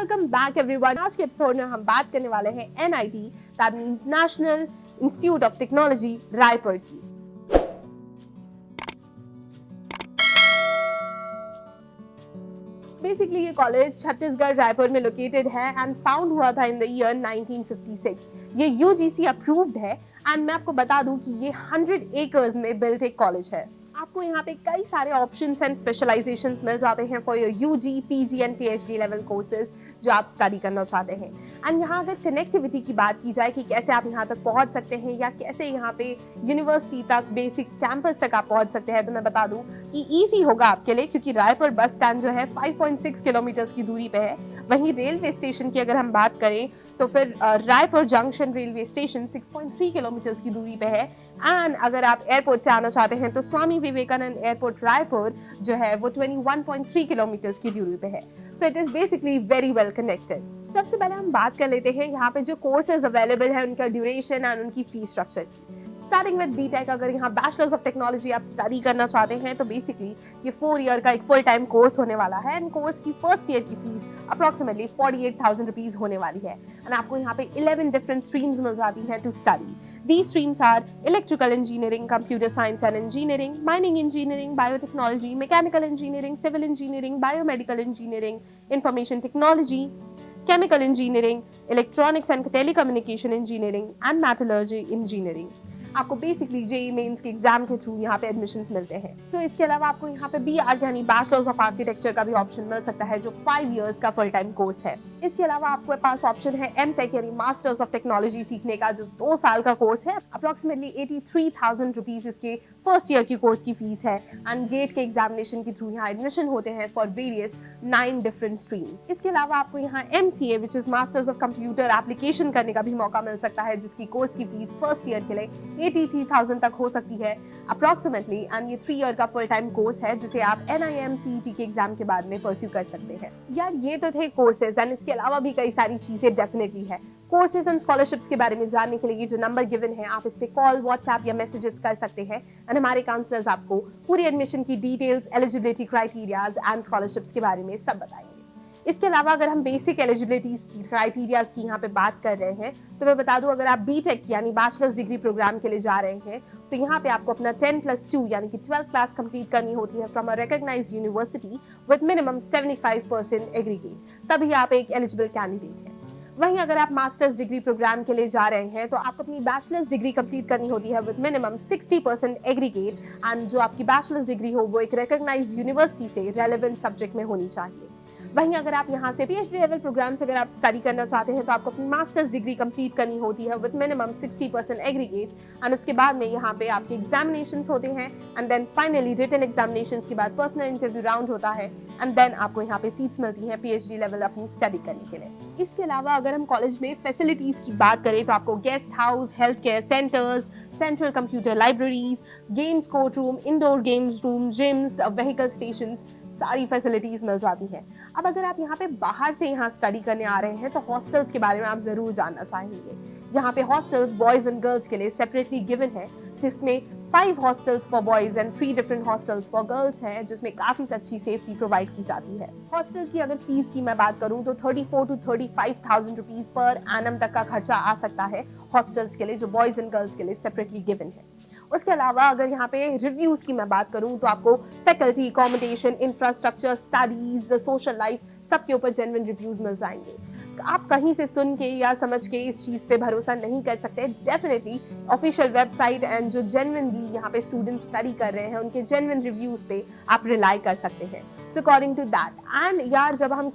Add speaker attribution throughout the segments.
Speaker 1: Welcome back everyone. आज के episode में हम बात करने वाले हैं NIT, that means national institute of technology Raipur की। बेसिकली ये कॉलेज छत्तीसगढ़ रायपुर में लोकेटेड है एंड फाउंड हुआ था इन द ईयर 1956। ये UGC अप्रूव्ड है एंड मैं आपको बता दूं कि ये 100 एकर्स में बिल्ट एक कॉलेज है। आपको यहाँ पे कई सारे ऑप्शंस एंड स्पेशलाइजेशंस मिल जाते हैं for your UG, PG and PhD level courses जो आप स्टडी करना चाहते हैं। एंड यहाँ अगर कनेक्टिविटी की बात की जाए कि कैसे आप यहाँ तक पहुँच सकते हैं या कैसे यहाँ पे यूनिवर्सिटी तक, बेसिक कैंपस तक आप पहुँच सकते हैं, तो मैं बता दूं कि ईजी होगा आपके लिए, क्योंकि रायपुर बस स्टैंड जो है 5.6 किलोमीटर की दूरी पे है। वहीं रेलवे स्टेशन की अगर हम बात करें तो फिर Raipur junction railway station 6.3 kilometre की दूरी पे है। एंड अगर आप एयरपोर्ट से आना चाहते हैं तो स्वामी विवेकानंद एयरपोर्ट रायपुर जो है वो 21.3 किलोमीटर की दूरी पे है। So it is basically very well connected. सबसे पहले हम बात कर लेते हैं यहाँ पे जो कोर्सेज अवेलेबल है, उनका ड्यूरेशन एंड उनकी फीस स्ट्रक्चर की। स्टार्टिंग विद बीटेक, अगर यहाँ बैचलर्स ऑफ टेक्नोलॉजी आप स्टडी करना चाहते हैं तो बेसिकली ये 4 ईयर का एक फुल टाइम कोर्स होने वाला है एंड कोर्स की फर्स्ट ईयर की फीस अप्रोक्सीमेटली 48,000 रुपीज होने वाली है। एंड आपको यहाँ पे 11 डिफरेंट स्ट्रीम्स मिल जाती हैं to study. These streams are electrical engineering, computer science and engineering, mining engineering, biotechnology, mechanical engineering, civil engineering, biomedical engineering, information technology, chemical engineering, electronics and telecommunication engineering and metallurgy engineering। आपको basically JEE mains के exam के through यहाँ पे admissions मिलते हैं। सो इसके अलावा आपको यहाँ पे BArch यानी बैचलर्स ऑफ आर्किटेक्चर का भी ऑप्शन मिल सकता है जो 5 इयर्स का फुल टाइम कोर्स है। इसके अलावा आपके पास ऑप्शन है MTech यानी मास्टर्स ऑफ टेक्नोलॉजी सीखने का, जो 2 साल का कोर्स है। अप्रोक्सीमेटली 83,000 रुपीज इसके फर्स्ट ईयर की कोर्स की फीस है एंड गेट के एग्जामिनेशन के थ्रू यहाँ एडमिशन होते हैं फॉर वेरियस 9 डिफरेंट स्ट्रीम्स। इसके अलावा आपको यहाँ MCA which is masters of computer application करने का भी मौका मिल सकता है, जिसकी कोर्स की फीस फर्स्ट ईयर के लिए 83,000 तक हो सकती है अप्रोक्सीमेटली। एंड ये 3 ईयर का फुल टाइम कोर्स है जिसे आप NIM CET के एग्जाम के बाद में परस्यू कर सकते हैं। यार ये तो थे कोर्सेज एंड इसके अलावा भी कई सारी चीजें डेफिनेटली है। कोर्सेज एंड स्कॉलरशिप्स के बारे में जानने के लिए ये जो नंबर गिवन है, आप इस पे कॉल, व्हाट्सएप या मैसेजेस कर सकते हैं एंड हमारे काउंसलर्स आपको पूरी एडमिशन की details, eligibility criterias and scholarships के बारे में सब बताएंगे। इसके अलावा अगर हम बेसिक एलिजिबिलिटीज की, क्राइटेरियाज की यहाँ पे बात कर रहे हैं तो मैं बता दूं, अगर आप BTech यानी बैचलर्स डिग्री प्रोग्राम के लिए जा रहे हैं तो यहाँ पे आपको अपना 10+2 यानी कि 12th क्लास कंप्लीट करनी होती है from a recognised university with minimum 75% aggregate, तभी आप एक एलिजिबल कैंडिडेट हैं। वहीं अगर आप मास्टर्स डिग्री प्रोग्राम के लिए जा रहे हैं तो आपको अपनी बैचलर्स डिग्री कंप्लीट करनी होती है विद मिनिमम 60% एग्रीगेट एंड जो आपकी बैचलर्स डिग्री हो वो एक रिकॉग्नाइज्ड यूनिवर्सिटी से रेलेवेंट सब्जेक्ट में होनी चाहिए। वहीं अगर आप यहाँ से PhD लेवल प्रोग्राम से अगर आप स्टडी करना चाहते हैं तो आपको अपनी मास्टर्स डिग्री कंप्लीट करनी होती है विद मिनिमम 60% एग्रीगेट एंड उसके बाद में यहाँ पे आपके एग्जामिनेशंस होते हैं and then finally written examinations के बाद पर्सनल इंटरव्यू राउंड होता है एंड देन आपको यहाँ पे सीट्स मिलती हैं PhD लेवल अपनी स्टडी करने के लिए। इसके अलावा अगर हम कॉलेज में फैसिलिटीज की बात करें तो आपको guest house, health care centres, central computer libraries, games court room, indoor games room, gyms, vehicle stations, सारी फैसिलिटीज मिल जाती हैं। अब अगर आप यहाँ पे बाहर से यहाँ स्टडी करने आ रहे हैं तो हॉस्टल्स के बारे में आप जरूर जानना चाहेंगे। यहाँ पे हॉस्टल्स बॉयज एंड गर्ल्स के लिए सेपरेटली गिवन है, जिसमें 5 hostels for boys and 3 different hostels for girls हैं, जिसमें काफी अच्छी सेफ्टी प्रोवाइड की जाती है। हॉस्टल की अगर फीस की मैं बात करूं तो 34,000 to 35,000 रुपीज पर एनम तक का खर्चा आ सकता है हॉस्टल्स के लिए, जो बॉयज एंड गर्ल्स के लिए सेपरेटली गिवन है। उसके अलावा अगर यहाँ पे रिव्यूज की मैं बात करूं तो आपको faculty, accommodation, infrastructure, studies, social life, सबके ऊपर जेन्युइन रिव्यूज मिल जाएंगे। आप कहीं से सुन के या समझ के इस चीज पे भरोसा नहीं कर सकते। डेफिनेटली ऑफिशियल वेबसाइट एंड जो जेन्युइनली यहाँ पे स्टूडेंट स्टडी कर रहे हैं उनके जेन्युइन रिव्यूज पे आप रिलाई कर सकते हैं। So according to that and यार जब हम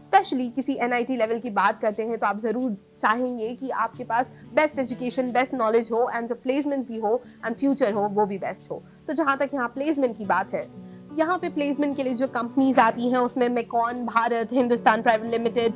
Speaker 1: स्पेशली किसी NIT लेवल की बात करते हैं तो आप जरूर चाहेंगे कि आपके पास बेस्ट एजुकेशन, बेस्ट नॉलेज हो एंड जो प्लेसमेंट भी हो एंड फ्यूचर हो वो भी बेस्ट हो। तो जहाँ तक यहाँ प्लेसमेंट की बात है, यहाँ पे प्लेसमेंट के लिए जो कंपनीज आती हैं उसमें मेकॉन, भारत, हिंदुस्तान प्राइवेट लिमिटेड,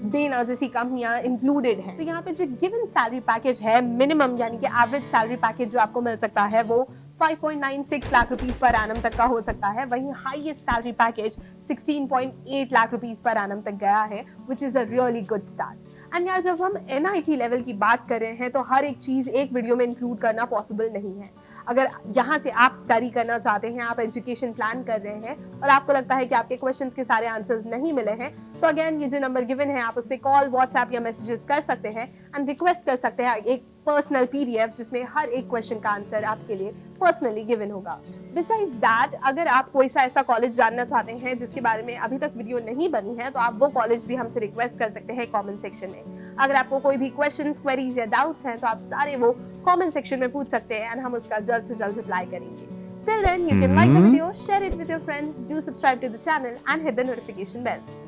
Speaker 1: देना जैसी कंपनियां इंक्लूडेड हैं। तो यहाँ पे जो गिवन सैलरी पैकेज है, मिनिमम यानी कि एवरेज सैलरी पैकेज जो आपको मिल सकता है वो 5.96 लाख रुपीस पर एनम तक का हो सकता है। वहीं highest salary package 16.8 lakh rupees per annum तक गया है, which is a really good start. And यार जब हम NIT लेवल की बात कर रहे हैं तो हर एक चीज एक वीडियो में इंक्लूड करना पॉसिबल नहीं है। अगर यहाँ से आप स्टडी करना चाहते हैं, आप एजुकेशन प्लान कर रहे हैं और आपको लगता है कि आपके क्वेश्चंस के सारे आंसर्स नहीं मिले हैं, तो अगेन ये जो नंबर गिवन है आप उस पर कॉल, व्हाट्सएप या मैसेजेस कर सकते हैं एंड रिक्वेस्ट कर सकते हैं एक पर्सनल PDF जिसमें हर एक क्वेश्चन का आंसर आपके लिए पर्सनली गिवन होगा। बिसाइड्स दैट, अगर आप कोई सा ऐसा कॉलेज जानना चाहते हैं जिसके बारे में अभी तक वीडियो नहीं बनी है, तो आप वो कॉलेज भी हमसे रिक्वेस्ट कर सकते हैं कमेंट सेक्शन में। अगर आपको कोई भी क्वेश्चंस, क्वेरीज या डाउट्स हैं, तो आप सारे वो कमेंट सेक्शन में पूछ सकते हैं एंड हम उसका जल्द से जल्द रिप्लाई करेंगे। Till then, you can like the video, share it with your friends, do subscribe to the channel and hit the notification bell.